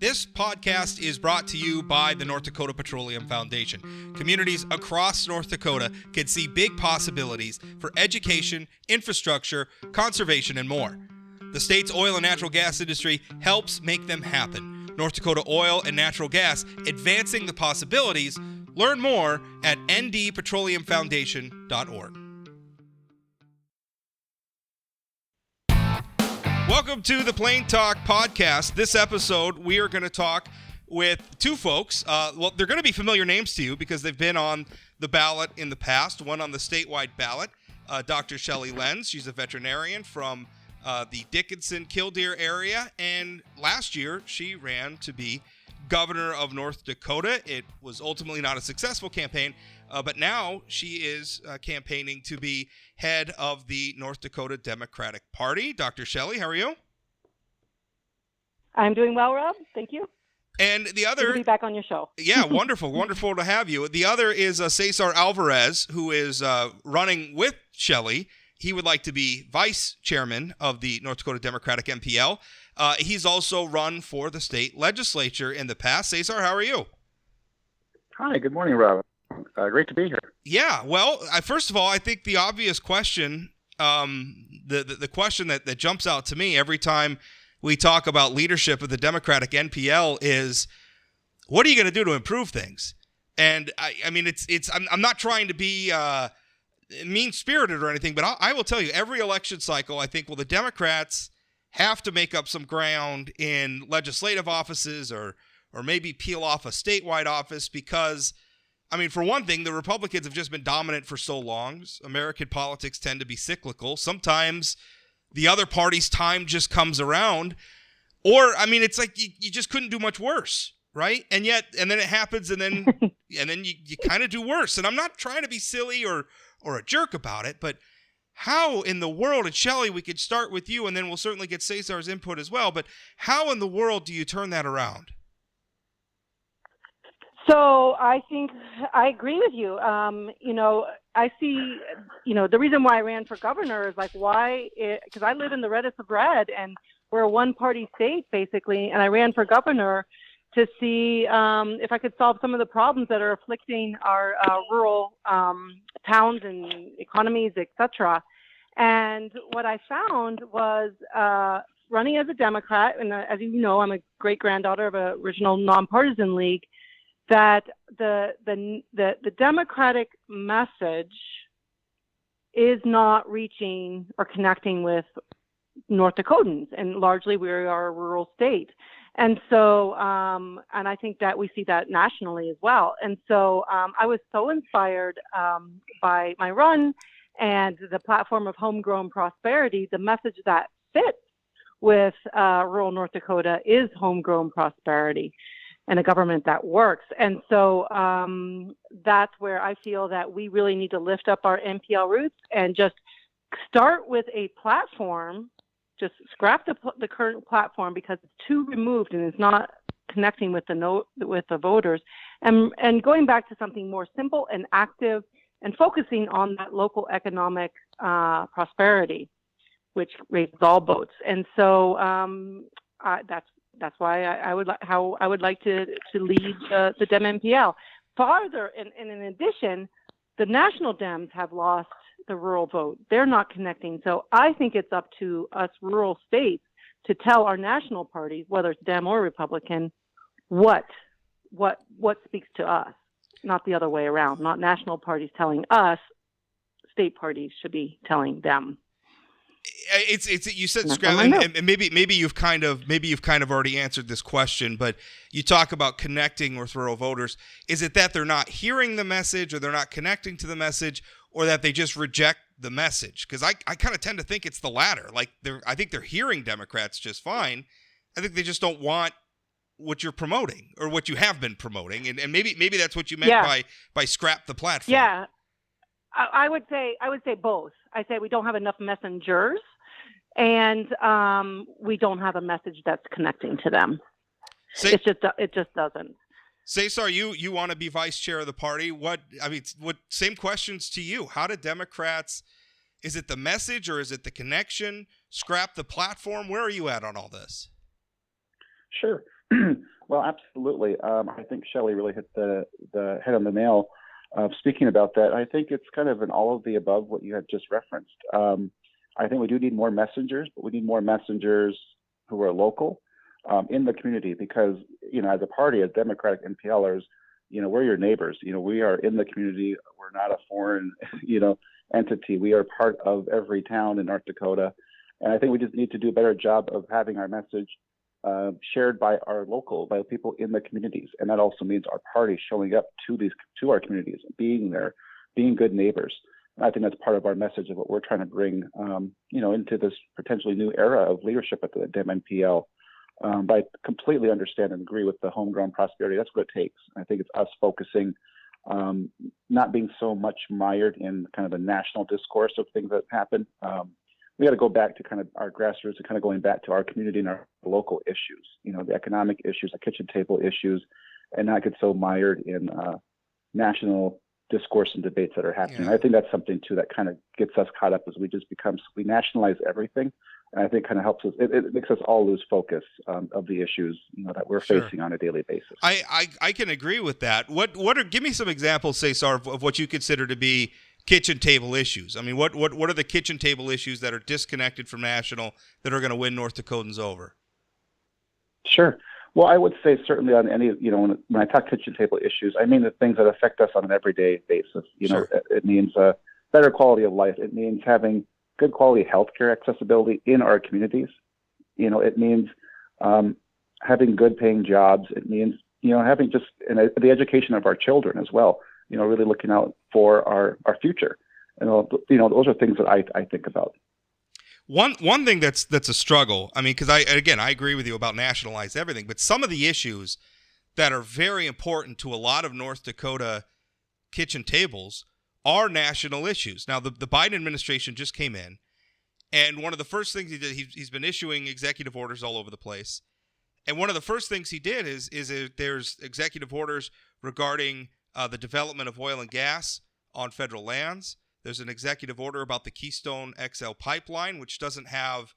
This podcast is brought to you by the North Dakota Petroleum Foundation. Communities across North Dakota can see big possibilities for education, infrastructure, conservation, and more. The state's oil and natural gas industry helps make them happen. North Dakota Oil and Natural Gas, advancing the possibilities. Learn more at ndpetroleumfoundation.org. Welcome to the Plain Talk Podcast. This episode, we are going to talk with two folks. They're going to be familiar names to you because they've been on the ballot in the past, one on the statewide ballot. Dr. Shelley Lenz, she's a veterinarian from the Dickinson-Killdeer area, and last year she ran to be governor of North Dakota. It was ultimately not a successful campaign, but now she is campaigning to be head of the North Dakota Democratic Party. Dr. Shelley, how are you? I'm doing well, Rob. Thank you. And the other... Good to be back on your show. Yeah, wonderful. Wonderful to have you. The other is Cesar Alvarez, who is running with Shelley. He would like to be vice chairman of the North Dakota Democratic-NPL. He's also run for the state legislature in the past. Cesar, how are you? Hi, good morning, Rob. Great to be here. Yeah, well, first of all, I think the obvious question, the question that jumps out to me every time we talk about leadership of the Democratic-NPL is, what are you going to do to improve things? And I mean, I'm not trying to be mean-spirited or anything, but I will tell you, every election cycle, I think, well, the Democrats have to make up some ground in legislative offices or maybe peel off a statewide office because, I mean, for one thing, the Republicans have just been dominant for so long. American politics tend to be cyclical. Sometimes the other party's time just comes around. Or, I mean, it's like you just couldn't do much worse, right? And then it happens, and then you kind of do worse. And I'm not trying to be silly or a jerk about it, but how in the world, and Shelley, we could start with you, and then we'll certainly get Cesar's input as well, but how in the world do you turn that around? So I think I agree with you. I see, the reason why I ran for governor is because I live in the reddest of red, and we're a one-party state, basically, and I ran for governor to see if I could solve some of the problems that are afflicting our rural towns and economies, etc. And what I found was running as a Democrat, and as you know, I'm a great-granddaughter of an original nonpartisan league, that the Democratic message is not reaching or connecting with North Dakotans, and largely we are a rural state. And so, and I think that we see that nationally as well. And so I was so inspired by my run and the platform of homegrown prosperity. The message that fits with rural North Dakota is homegrown prosperity and a government that works. And so that's where I feel that we really need to lift up our NPL roots and just start with a platform. Just scrap the current platform because it's too removed and it's not connecting with the voters, and going back to something more simple and active and focusing on that local economic prosperity, which raises all boats. And so that's why I would like to lead the Dem NPL farther. And in addition, the national Dems have lost the rural vote. They're not connecting. So I think it's up to us rural states to tell our national parties, whether it's Dem or Republican, what speaks to us, not the other way around. Not national parties telling us, state parties should be telling them. It's you said scrap, and maybe you've kind of already answered this question, but you talk about connecting with rural voters. Is it that they're not hearing the message, or they're not connecting to the message, or that they just reject the message? Because I kind of tend to think it's the latter. Like I think they're hearing Democrats just fine. I think they just don't want what you're promoting or what you have been promoting, and maybe that's what you meant by scrap the platform. Yeah. I would say both. I say we don't have enough messengers, and we don't have a message that's connecting to them. It just doesn't. Cesar, you want to be vice chair of the party? Same questions to you. How do Democrats? Is it the message or is it the connection? Scrap the platform? Where are you at on all this? Sure. Well, absolutely. I think Shelley really hit the head on the nail. Speaking about that, I think it's kind of an all of the above what you have just referenced. I think we do need more messengers, but we need more messengers who are local in the community because, as a party, as Democratic-NPLers, we're your neighbors. We are in the community. We're not a foreign, entity. We are part of every town in North Dakota. And I think we just need to do a better job of having our message shared by by people in the communities. And that also means our party showing up to our communities, being there, being good neighbors. And I think that's part of our message of what we're trying to bring, into this potentially new era of leadership at the Dem-NPL. But I completely understand and agree with the homegrown prosperity. That's what it takes. I think it's us focusing, not being so much mired in kind of the national discourse of things that happen. We got to go back to kind of our grassroots and kind of going back to our community and our local issues, the economic issues, the kitchen table issues, and not get so mired in national discourse and debates that are happening. Yeah. I think that's something too that kind of gets us caught up as we nationalize everything. And I think kind of helps us, it makes us all lose focus of the issues, that we're facing on a daily basis. I can agree with that. Give me some examples, Cesar, of what you consider to be kitchen table issues. I mean, what are the kitchen table issues that are disconnected from national that are going to win North Dakotans over? Sure. Well, I would say certainly on any, when I talk kitchen table issues, I mean the things that affect us on an everyday basis. Sure. It means a better quality of life. It means having good quality healthcare accessibility in our communities. It means having good paying jobs. It means, having just the education of our children as well. Really looking out for our future. And, those are things that I think about. One thing that's a struggle, I mean, because I agree with you about nationalize everything, but some of the issues that are very important to a lot of North Dakota kitchen tables are national issues. Now, the Biden administration just came in, and one of the first things he did, he's been issuing executive orders all over the place. And one of the first things he did is there's executive orders regarding the development of oil and gas on federal lands. There's an executive order about the Keystone XL pipeline, which doesn't have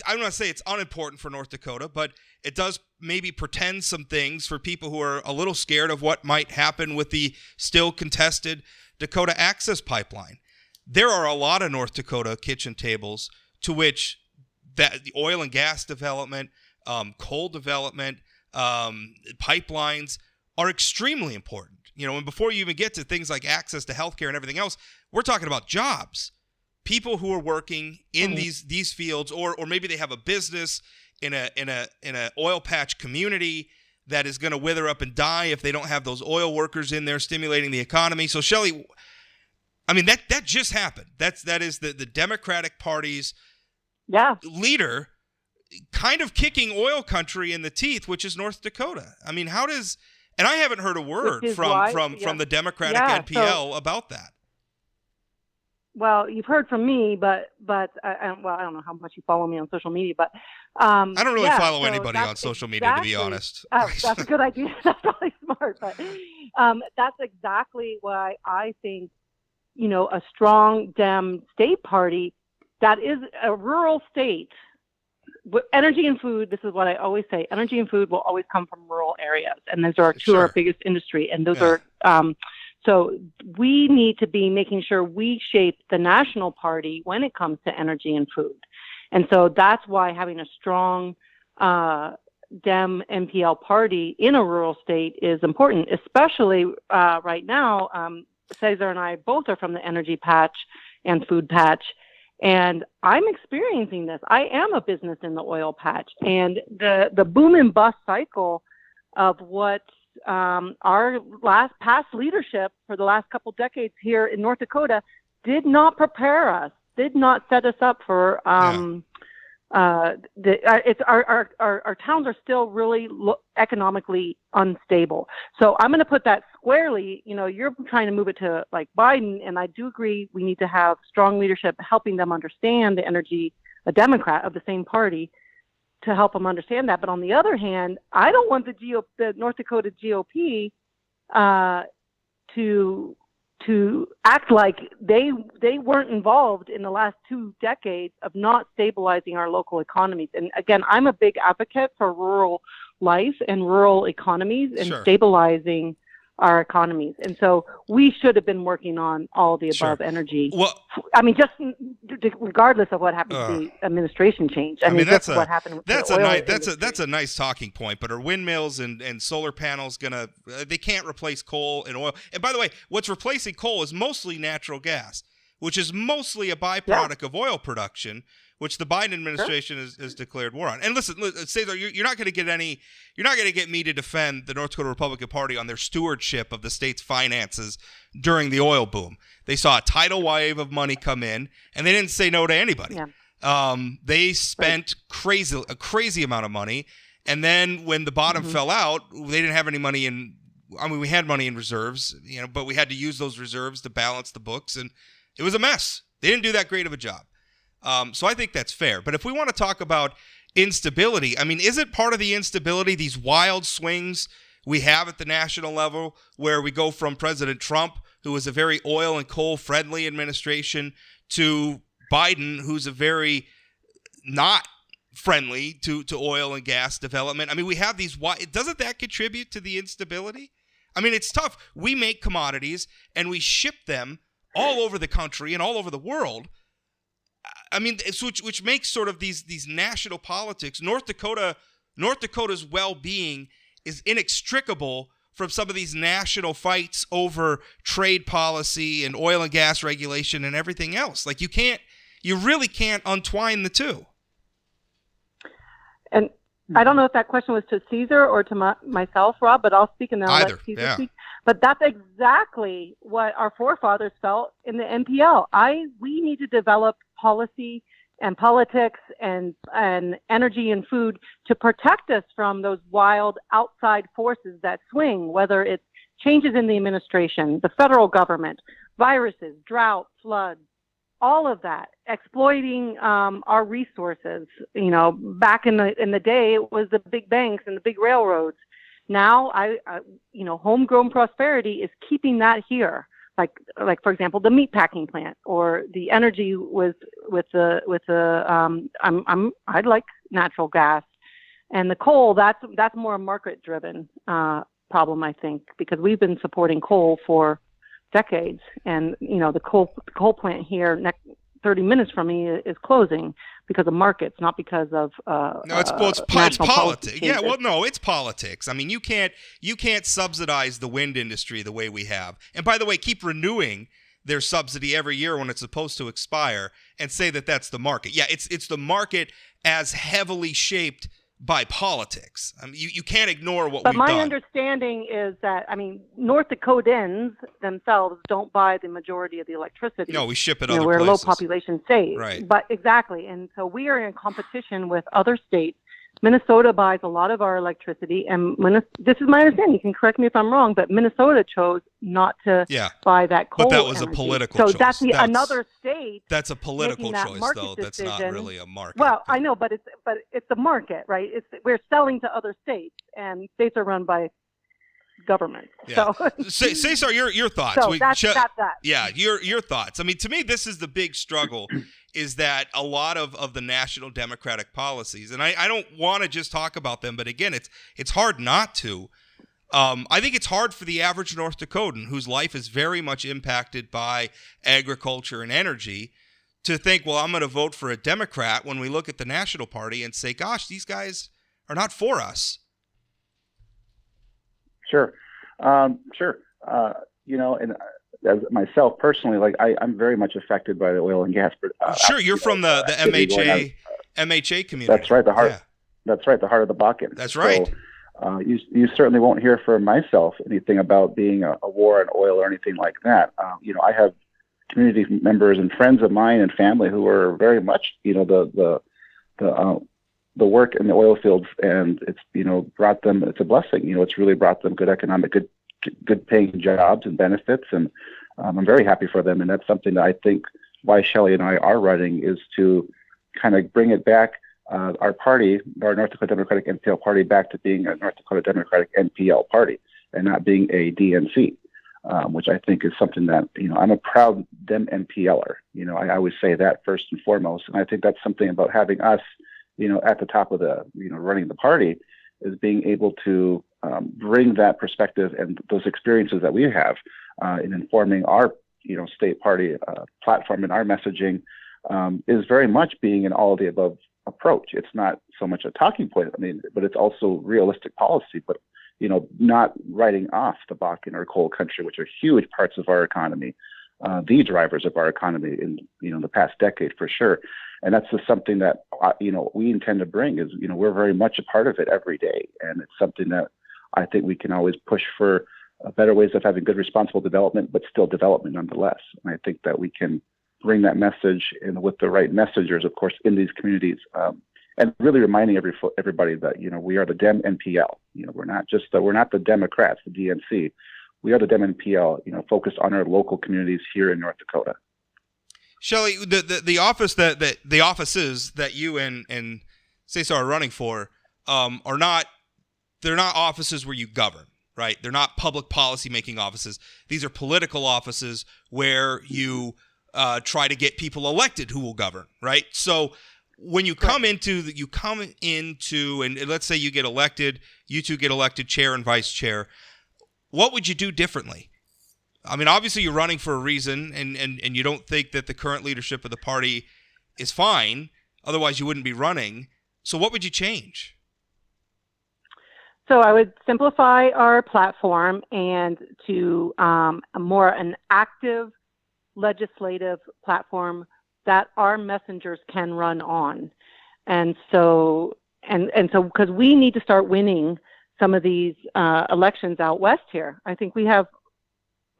I'm going to say it's unimportant for North Dakota, but it does maybe pretend some things for people who are a little scared of what might happen with the still contested Dakota Access Pipeline. There are a lot of North Dakota kitchen tables to which that the oil and gas development, coal development, pipelines are extremely important. And before you even get to things like access to healthcare and everything else, we're talking about jobs. People who are working in these fields, or maybe they have a business in a oil patch community that is going to wither up and die if they don't have those oil workers in there stimulating the economy. So Shelley, I mean that just happened. That is the Democratic Party's leader kind of kicking oil country in the teeth, which is North Dakota. I mean, and I haven't heard a word from the Democratic-NPL about that. Well, you've heard from me, but I don't know how much you follow me on social media, but I don't really follow anybody on social media, to be honest. That's a good idea. That's probably smart, but that's exactly why I think a strong Dem state party that is a rural state. Energy and food, this is what I always say, energy and food will always come from rural areas. And those are two of our biggest industry. And those are, so we need to be making sure we shape the national party when it comes to energy and food. And so that's why having a strong Dem-NPL party in a rural state is important, especially right now. Cesar and I both are from the energy patch and food patch. And I'm experiencing this. I am a business in the oil patch, and the boom and bust cycle of what our past leadership for the last couple decades here in North Dakota did not prepare us, did not set us up for. Our towns are still really economically unstable. So I'm going to put that squarely. You're trying to move it to like Biden, and I do agree we need to have strong leadership helping them understand the energy, a Democrat of the same party, to help them understand that. But on the other hand, I don't want the North Dakota GOP to to act like they weren't involved in the last 2 decades of not stabilizing our local economies. And again, I'm a big advocate for rural life and rural economies and Sure. stabilizing our economies. And so we should have been working on all the above Sure. energy. Well, I mean, just regardless of what happened to the administration change. I mean, that's what happened with that's the a oil nice industry. that's a nice talking point. But are windmills and solar panels gonna? They can't replace coal and oil. And by the way, what's replacing coal is mostly natural gas, which is mostly a byproduct of oil production, which the Biden administration has declared war on. And listen, Cesar, you're not going to get me to defend the North Dakota Republican Party on their stewardship of the state's finances during the oil boom. They saw a tidal wave of money come in, and they didn't say no to anybody. Yeah. They spent a crazy amount of money, and then when the bottom fell out, they didn't have any money in. I mean, we had money in reserves, but we had to use those reserves to balance the books, and it was a mess. They didn't do that great of a job. So I think that's fair. But if we want to talk about instability, I mean, is it part of the instability, these wild swings we have at the national level where we go from President Trump, who was a very oil and coal friendly administration, to Biden, who's a very not friendly to oil and gas development? I mean, we have these. Doesn't that contribute to the instability? I mean, it's tough. We make commodities and we ship them all over the country and all over the world. I mean, which makes sort of these national politics. North Dakota's well-being is inextricable from some of these national fights over trade policy and oil and gas regulation and everything else. Like you really can't untwine the two. And I don't know if that question was to Cesar or to myself, Rob, but I'll speak and then I'll Either, let Cesar yeah. speak. But that's exactly what our forefathers felt in the NPL. We need to develop policy and politics and energy and food to protect us from those wild outside forces that swing, whether it's changes in the administration, the federal government, viruses, drought, floods, all of that, exploiting our resources. Back in the day, it was the big banks and the big railroads. Now, homegrown prosperity is keeping that here. Like for example, the meat packing plant or the energy I'd like natural gas, and the coal. That's more a market driven problem, I think, because we've been supporting coal for decades, and the coal plant here 30 minutes from me is closing because of markets, not because of it's politics. Yeah, well, no, it's politics. I mean, you can't subsidize the wind industry the way we have. And by the way, keep renewing their subsidy every year when it's supposed to expire and say that that's the market. Yeah, it's the market as heavily shaped by politics. I mean, you can't ignore what we've done. But my understanding is that, North Dakotans themselves don't buy the majority of the electricity. No, we ship it other we're places. a low population state. Right. But exactly. And so we are in competition with other states. Minnesota buys a lot of our electricity, and this is my understanding. You can correct me if I'm wrong, but Minnesota chose not to buy that coal. But that was energy. a political so choice. So that's another state. That's a political that choice, market though. Decision. That's not really a market. Well, I know, but it's the market, right? We're selling to other states, and states are run by government. Yeah. So, Cesar, your thoughts. So that's that. Yeah, your thoughts. I mean, to me, this is the big struggle. Is that a lot of the national Democratic policies, and I don't want to just talk about them, but again, it's hard not to. I think it's hard for the average North Dakotan, whose life is very much impacted by agriculture and energy, to think, well, I'm going to vote for a Democrat when we look at the National Party and say, gosh, these guys are not for us. Sure. And as myself personally, I'm very much affected by the oil and gas. Sure, you're from the MHA community. That's right. The heart. Yeah. That's right. The heart of the Bakken. That's right. So, you certainly won't hear from myself anything about being a war on oil or anything like that. I have community members and friends of mine and family who are very much, the work in the oil fields, and it's, brought them. It's a blessing. It's really brought them good economic, good paying jobs and benefits, and I'm very happy for them. And that's something that I think why Shelley and I are running is to kind of bring it back, our party, our North Dakota Democratic-NPL party, back to being a North Dakota Democratic-NPL party and not being a DNC. which I think is something that, I'm a proud Dem NPLer. I always say that first and foremost. And I think that's something about having us, at the top of the, running the party, is being able to bring that perspective and those experiences that we have in informing our, state party platform and our messaging is very much being an all of the above approach. It's not so much a talking point, but it's also realistic policy, but not writing off the Bakken or coal country, which are huge parts of our economy, the drivers of our economy in the past decade for sure. And that's just something that we intend to bring. Is we're very much a part of it every day, and it's something that I think we can always push for better ways of having good, responsible development, but still development nonetheless. And I think that we can bring that message, and with the right messengers, of course, in these communities. And really reminding everybody that we are the Dem NPL. We're not the Democrats, the DNC. We are the Dem NPL. Focused on our local communities here in North Dakota. Shelley, the offices that you and Cesar are running for they're not offices where you govern, right? They're not public policy making offices. These are political offices where you try to get people elected who will govern, right? So when you come into, and let's say you get elected, you two get elected chair and vice chair, what would you do differently? I mean, obviously you're running for a reason, and you don't think that the current leadership of the party is fine. Otherwise you wouldn't be running. So what would you change? So I would simplify our platform and to an active legislative platform that our messengers can run on. And so because we need to start winning some of these elections out west here. I think we have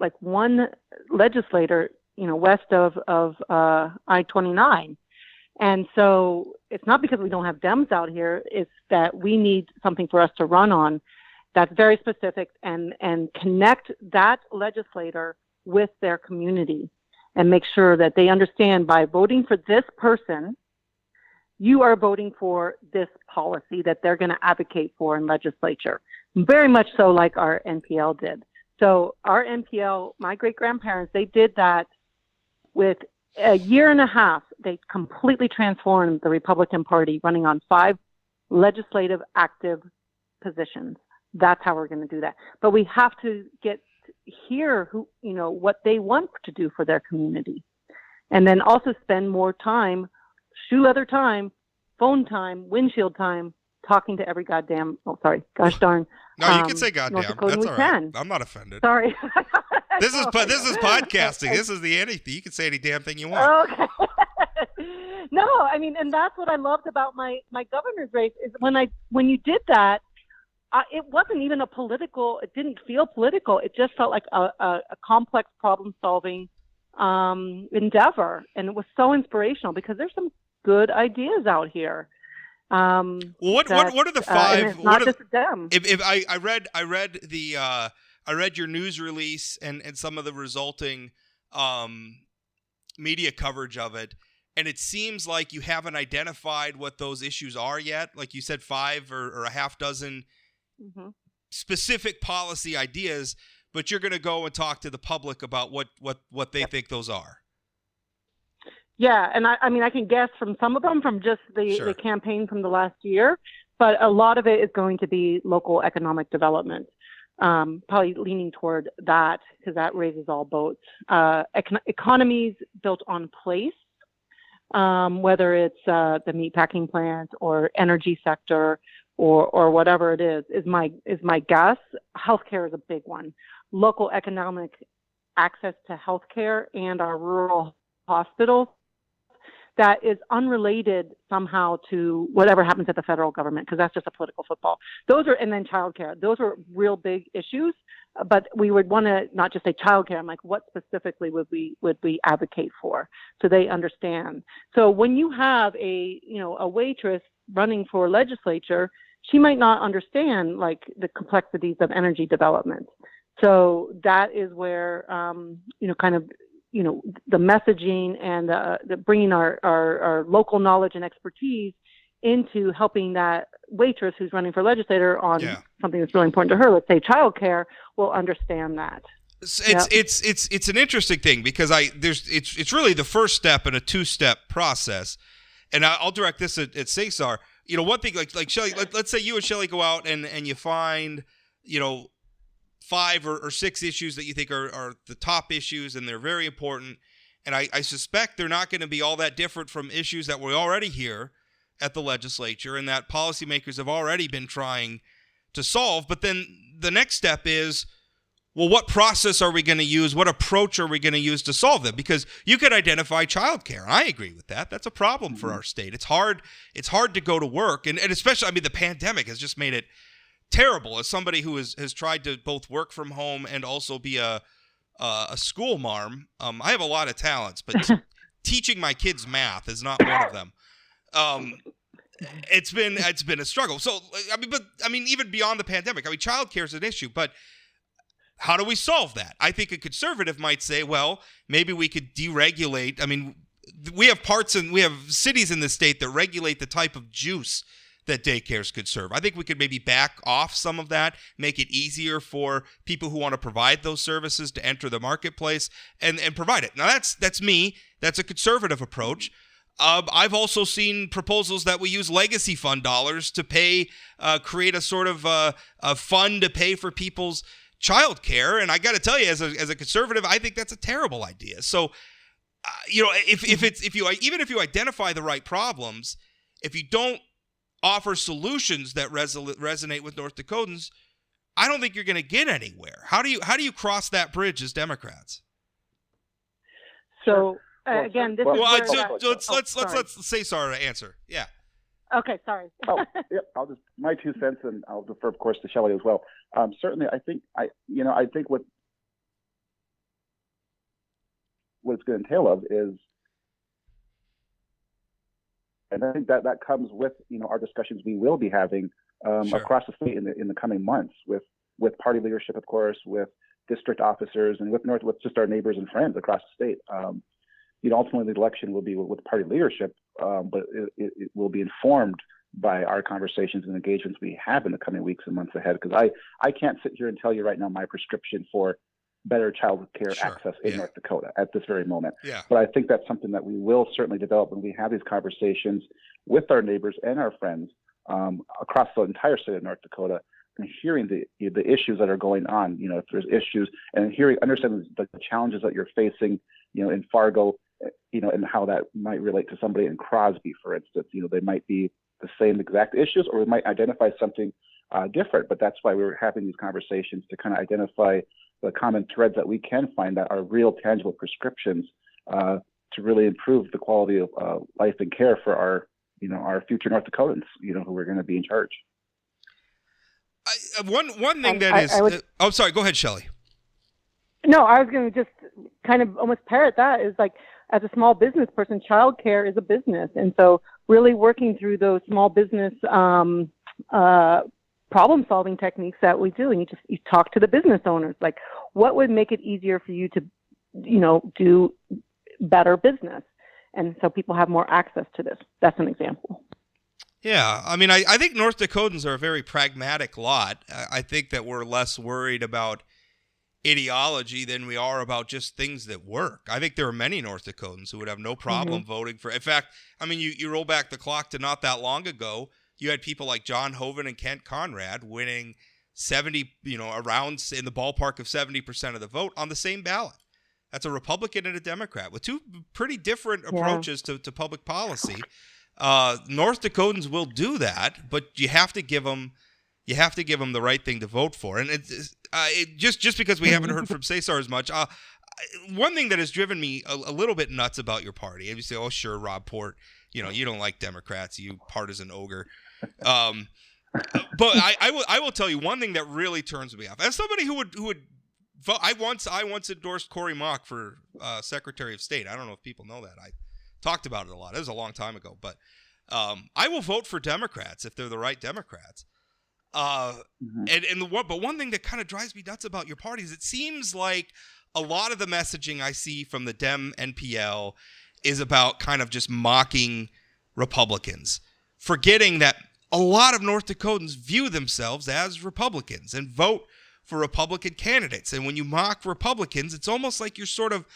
like one legislator, west of I-29. And so it's not because we don't have Dems out here, it's that we need something for us to run on that's very specific and connect that legislator with their community and make sure that they understand by voting for this person, you are voting for this policy that they're going to advocate for in legislature. Very much so like our NPL did. So our NPL, my great-grandparents, they did that with a year and a half. They completely transformed the Republican Party, running on 5 legislative active positions. That's how we're going to do that. But we have to hear what they want to do for their community. And then also spend more time, shoe leather time, phone time, windshield time, talking to every gosh darn. No, you can say goddamn. That's all right. I'm not offended. Sorry. This is podcasting. This is the anything. You can say any damn thing you want. Okay. No, and that's what I loved about my governor's race is when you did that, it wasn't even it didn't feel political. It just felt like a complex problem-solving endeavor. And it was so inspirational because there's some good ideas out here. Well, what are the 5? It's not just them. If I read your news release and some of the resulting media coverage of it, and it seems like you haven't identified what those issues are yet. Like you said, 5 or a half dozen specific policy ideas, but you're going to go and talk to the public about what they think those are. Yeah, and I can guess from some of them from just the campaign from the last year, but a lot of it is going to be local economic development, probably leaning toward that because that raises all boats. Economies built on place, whether it's the meatpacking plant or energy sector or whatever it is my guess. Healthcare is a big one. Local economic access to healthcare and our rural hospitals that is unrelated somehow to whatever happens at the federal government, because that's just a political football. And then childcare. Those are real big issues, but we would want to not just say childcare. I'm like, what specifically would we advocate for, so they understand. So when you have a waitress running for legislature, she might not understand like the complexities of energy development. So that is where the messaging and the bringing our local knowledge and expertise into helping that waitress who's running for legislator on something that's really important to her, let's say childcare, will understand that. It's an interesting thing because it's really the first step in a two-step process, and I'll direct this at Cesar. One thing like Shelley, let's say you and Shelley go out and you find 5 or 6 issues that you think are the top issues and they're very important, and I suspect they're not going to be all that different from issues that we already hear at the legislature and that policymakers have already been trying to solve. But then the next step is, well, what process are we going to use? What approach are we going to use to solve them? Because you could identify childcare, and I agree with that. That's a problem for our state. It's hard to go to work, and especially, the pandemic has just made it terrible. As somebody who has tried to both work from home and also be a school marm, I have a lot of talents, but teaching my kids math is not one of them. It's been a struggle. So even beyond the pandemic, childcare is an issue, but how do we solve that? I think a conservative might say, well, maybe we could deregulate. We have cities in the state that regulate the type of juice that daycares could serve. I think we could maybe back off some of that, make it easier for people who want to provide those services to enter the marketplace and provide it. Now that's me. That's a conservative approach. I've also seen proposals that we use legacy fund dollars to create a sort of a fund to pay for people's child care. And I got to tell you, as a conservative, I think that's a terrible idea. So, if you identify the right problems, if you don't offer solutions that resonate with North Dakotans, I don't think you're going to get anywhere. How do you cross that bridge as Democrats? So again, this is let's Cesar answer. Yeah. Okay, sorry. I'll just my 2 cents, and I'll defer, of course, to Shelley as well. Certainly, I think what it's going to entail of is, and I think that comes with our discussions we will be having across the state in the coming months with party leadership, of course, with district officers, and with just our neighbors and friends across the state. Ultimately, the election will be with party leadership, but it will be informed by our conversations and engagements we have in the coming weeks and months ahead. Because I can't sit here and tell you right now my prescription for better child care access in North Dakota at this very moment. Yeah. But I think that's something that we will certainly develop when we have these conversations with our neighbors and our friends across the entire state of North Dakota, and hearing the issues that are going on. If there's issues, and understanding the challenges that you're facing, in Fargo, and how that might relate to somebody in Crosby, for instance. They might be the same exact issues, or we might identify something different. But that's why we're having these conversations, to kind of identify the common threads that we can find that are real, tangible prescriptions to really improve the quality of life and care for our future North Dakotans, who are going to be in charge. One thing that is... I'm sorry, go ahead, Shelley. No, I was going to just kind of almost parrot that. Is like, as a small business person, childcare is a business. And so really working through those small business problem-solving techniques that we do, and you talk to the business owners, like, what would make it easier for you to, do better business? And so people have more access to this. That's an example. Yeah, I think North Dakotans are a very pragmatic lot. I think that we're less worried about ideology than we are about just things that work. I think there are many North Dakotans who would have no problem voting for. In fact, you roll back the clock to not that long ago, you had people like John Hoeven and Kent Conrad winning 70, around in the ballpark of 70% of the vote on the same ballot. That's a Republican and a Democrat with two pretty different approaches to public policy. North Dakotans will do that, but you have to give them the right thing to vote for. And just because we haven't heard from Cesar as much, one thing that has driven me a little bit nuts about your party, and you say, oh, sure, Rob Port, you don't like Democrats, you partisan ogre. But I will tell you one thing that really turns me off. As somebody who would vote, I once endorsed Cory Mock for Secretary of State. I don't know if people know that. I talked about it a lot. It was a long time ago, but I will vote for Democrats if they're the right Democrats. But one thing that kind of drives me nuts about your party is it seems like a lot of the messaging I see from the Dem-NPL is about kind of just mocking Republicans, forgetting that a lot of North Dakotans view themselves as Republicans and vote for Republican candidates. And when you mock Republicans, it's almost like you're sort of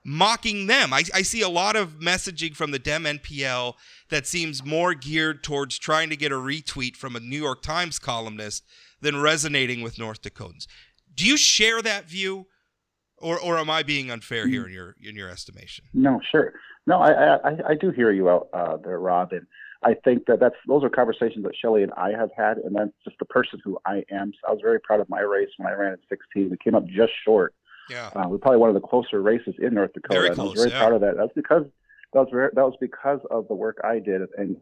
mocking them. I see a lot of messaging from the Dem-NPL that seems more geared towards trying to get a retweet from a New York Times columnist than resonating with North Dakotans. Do you share that view, or am I being unfair here in your estimation? No, sure. No, I do hear you out there, Rob, and I think those are conversations that Shelley and I have had, and that's just the person who I am. So I was very proud of my race when I ran at 16. We came up just short. Yeah, we're probably one of the closer races in North Dakota. Very and close, I was very proud of that. That's because that was because of the work I did and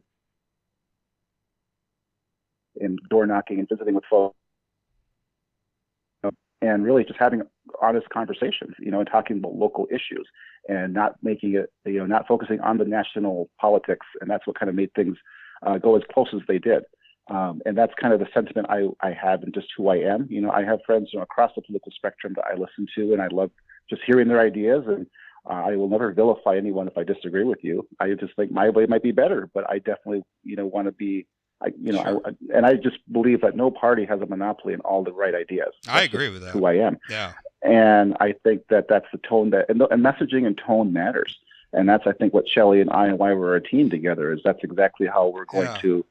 in door knocking and visiting with folks, and really just having honest conversations, and talking about local issues and not making it, not focusing on the national politics. And that's what kind of made things go as close as they did. And that's kind of the sentiment I have and just who I am. I have friends across the political spectrum that I listen to, and I love just hearing their ideas. And I will never vilify anyone if I disagree with you. I just think my way might be better, but I definitely, want to be, Sure. and I just believe that no party has a monopoly on all the right ideas. I agree with that. Who I am. Yeah. And I think that's the tone and messaging and tone matters. And that's, I think, what Shelley and I, and why we're a team together, is that's exactly how we're going to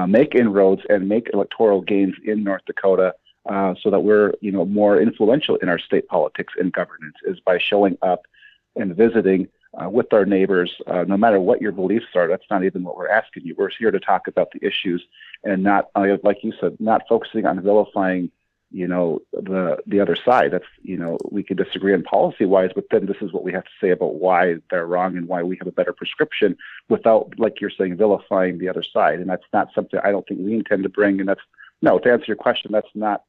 make inroads and make electoral gains in North Dakota, so that we're, more influential in our state politics and governance, is by showing up and visiting with our neighbors, no matter what your beliefs are. That's not even what we're asking you. We're here to talk about the issues, and not, like you said, not focusing on vilifying, the other side. That's, we could disagree on policy wise, but then this is what we have to say about why they're wrong and why we have a better prescription, without, like you're saying, vilifying the other side. And that's not something I don't think we intend to bring. And to answer your question, that's not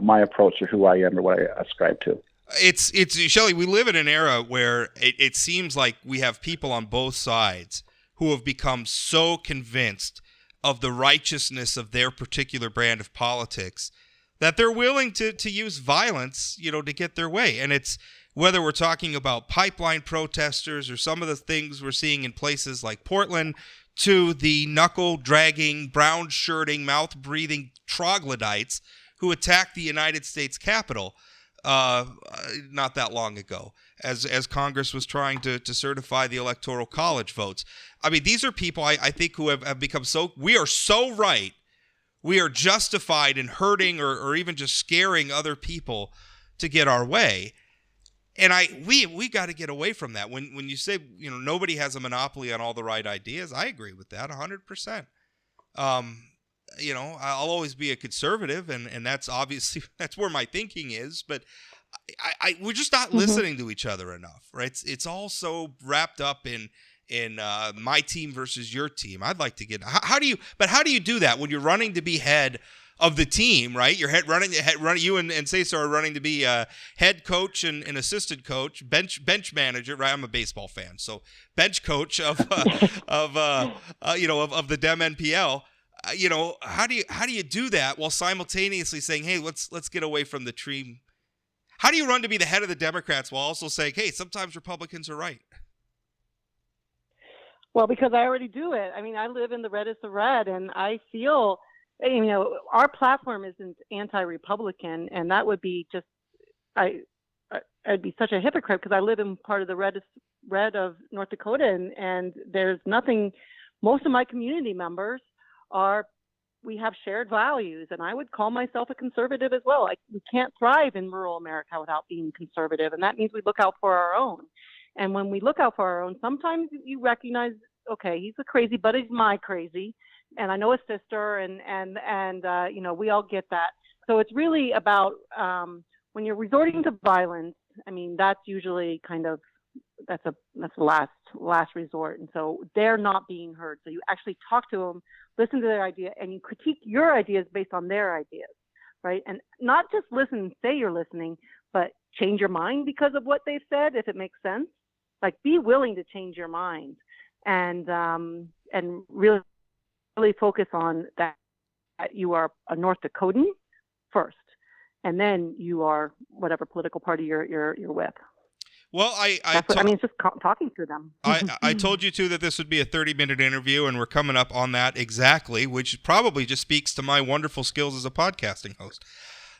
my approach or who I am or what I ascribe to. It's Shelley, we live in an era where it seems like we have people on both sides who have become so convinced of the righteousness of their particular brand of politics that they're willing to use violence, to get their way. And it's whether we're talking about pipeline protesters or some of the things we're seeing in places like Portland, to the knuckle-dragging, brown-shirting, mouth-breathing troglodytes who attacked the United States Capitol not that long ago, as Congress was trying to certify the Electoral College votes. I mean, these are people I think who have become we are so right. We are justified in hurting or even just scaring other people to get our way. And we got to get away from that. When you say, nobody has a monopoly on all the right ideas, I agree with that 100%. I'll always be a conservative, and that's obviously that's where my thinking is. But we're just not listening to each other enough, right? It's all so wrapped up in my team versus your team. I'd like to get how do you do that when you're running to be head of the team, right? You're running. You and Cesar are running to be head coach and assistant coach, bench manager. Right? I'm a baseball fan, so bench coach of the Dem-NPL. How do you do that while simultaneously saying, hey, let's get away from the team? How do you run to be the head of the Democrats while also saying, hey, sometimes Republicans are right? Well, because I already do it. I mean, I live in the reddest of red, and I feel, our platform isn't anti-Republican, and that would be just, I'd be such a hypocrite because I live in part of the reddest red of North Dakota, and there's nothing. Most of my community members we have shared values, and I would call myself a conservative as well. We can't thrive in rural America without being conservative, and that means we look out for our own. And when we look out for our own, sometimes you recognize, okay, he's a crazy, but he's my crazy, and I know his sister, and we all get that. So it's really about when you're resorting to violence. I mean, that's usually that's the last resort, and so they're not being heard. So you actually talk to them, listen to their idea, and you critique your ideas based on their ideas, right? And not just listen and say you're listening, but change your mind because of what they've said, if it makes sense. Like, be willing to change your mind, and really focus on that you are a North Dakotan first, and then you are whatever political party you're with. Well, it's just talking to them. I told you too that this would be a 30-minute interview, and we're coming up on that exactly, which probably just speaks to my wonderful skills as a podcasting host.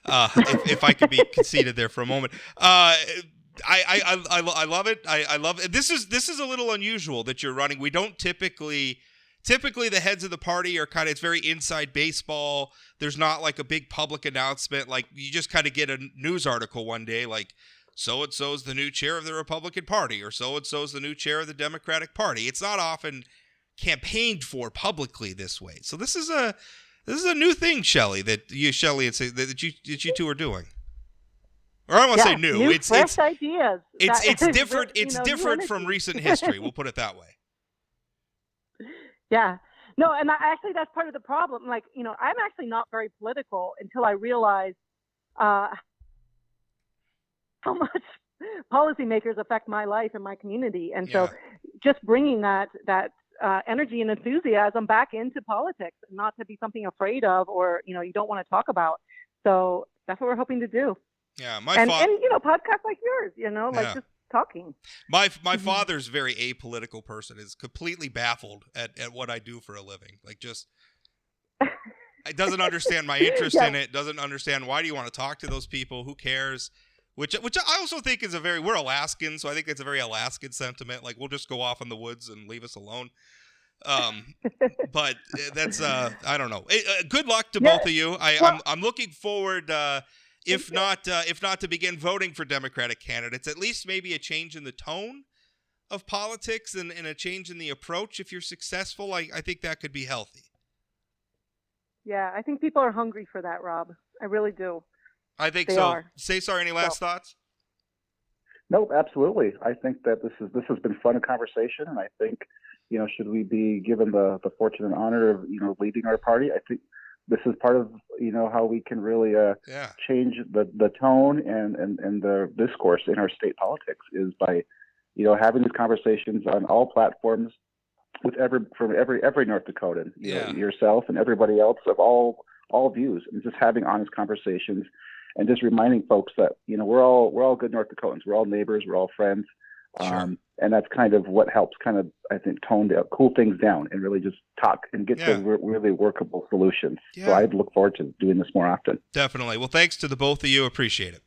if I could be conceited there for a moment. I love it. I love it. This is a little unusual that you're running. We don't typically the heads of the party are it's very inside baseball. There's not like a big public announcement. Like you just kind of get a news article one day like so-and-so's the new chair of the Republican Party or so-and-so's the new chair of the Democratic Party. It's not often campaigned for publicly this way. So this is a new thing, Shelley, that you two are doing. Or I won't say new. New It's fresh ideas. It's different. It's different from recent history. We'll put it that way. Yeah. No, and actually that's part of the problem. Like, I'm actually not very political until I realized how much policymakers affect my life and my community. And so just bringing that energy and enthusiasm back into politics, not to be something afraid of or, you don't want to talk about. So that's what we're hoping to do. Yeah. And podcasts like yours, just talking. My father's a very apolitical person, is completely baffled at what I do for a living. Like just it doesn't understand my interest in it, doesn't understand why do you want to talk to those people, who cares? Which I also think is we're Alaskans, so I think it's a very Alaskan sentiment. Like we'll just go off in the woods and leave us alone. But that's I don't know. Good luck to both of you. I'm looking forward if not to begin voting for Democratic candidates, at least maybe a change in the tone of politics and a change in the approach. If you're successful, I think that could be healthy. Yeah, I think people are hungry for that, Rob. I really do. I think they so. are. Cesar, any last thoughts? Nope, absolutely. I think that this has been fun conversation, and I think, should we be given the fortune and honor of, leading our party, I think this is part of, how we can really change the tone and the discourse in our state politics is by, having these conversations on all platforms with every North Dakotan, yourself and everybody else of all views, and just having honest conversations and just reminding folks that, we're all good North Dakotans. We're all neighbors. We're all friends. Sure. And that's kind of what helps I think, cool things down and really just talk and get to really workable solutions. Yeah. So I'd look forward to doing this more often. Definitely. Well, thanks to the both of you. Appreciate it.